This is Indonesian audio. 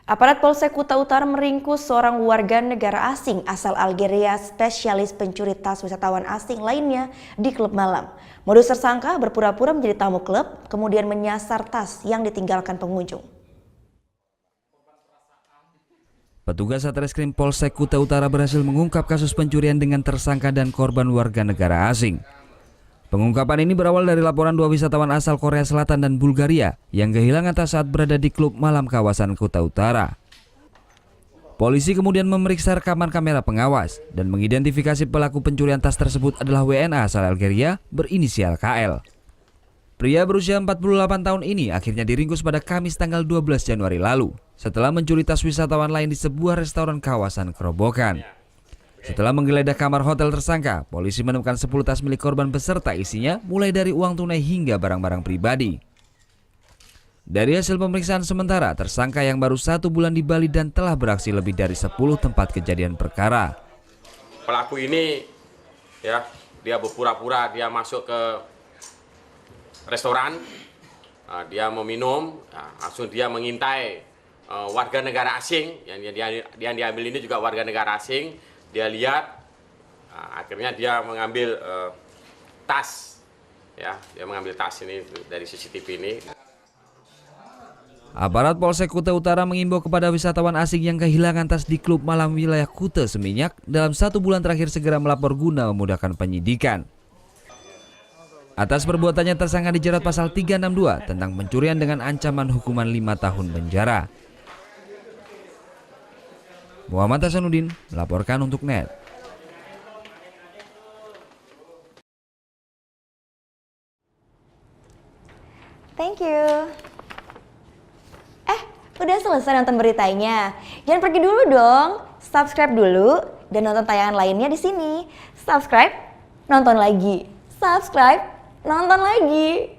Aparat Polsek Kuta Utara meringkus seorang warga negara asing asal Algeria spesialis pencuri tas wisatawan asing lainnya di klub malam. Modus tersangka berpura-pura menjadi tamu klub, kemudian menyasar tas yang ditinggalkan pengunjung. Petugas Satreskrim Polsek Kuta Utara berhasil mengungkap kasus pencurian dengan tersangka dan korban warga negara asing. Pengungkapan ini berawal dari laporan dua wisatawan asal Korea Selatan dan Bulgaria yang kehilangan tas saat berada di klub malam kawasan Kuta Utara. Polisi kemudian memeriksa rekaman kamera pengawas dan mengidentifikasi pelaku pencurian tas tersebut adalah WNA asal Algeria berinisial KL. Pria berusia 48 tahun ini akhirnya diringkus pada Kamis tanggal 12 Januari lalu setelah mencuri tas wisatawan lain di sebuah restoran kawasan Kerobokan. Setelah menggeledah kamar hotel tersangka, polisi menemukan 10 tas milik korban beserta isinya mulai dari uang tunai hingga barang-barang pribadi. Dari hasil pemeriksaan sementara, tersangka yang baru 1 bulan di Bali dan telah beraksi lebih dari 10 tempat kejadian perkara. Pelaku ini ya, dia berpura-pura dia masuk ke restoran, dia meminum, langsung dia mengintai warga negara asing, yang diambil ini juga warga negara asing. Dia lihat, akhirnya dia mengambil tas, ya, dia mengambil tas ini dari CCTV ini. Aparat Polsek Kuta Utara mengimbau kepada wisatawan asing yang kehilangan tas di klub malam wilayah Kuta Seminyak dalam 1 bulan terakhir segera melapor guna memudahkan penyidikan. Atas perbuatannya tersangka dijerat pasal 362 tentang pencurian dengan ancaman hukuman 5 tahun penjara. Muhammad Hasanuddin melaporkan untuk NET. Thank you. Udah selesai nonton beritanya? Jangan pergi dulu dong. Subscribe dulu dan nonton tayangan lainnya di sini. Subscribe, nonton lagi. Subscribe, nonton lagi.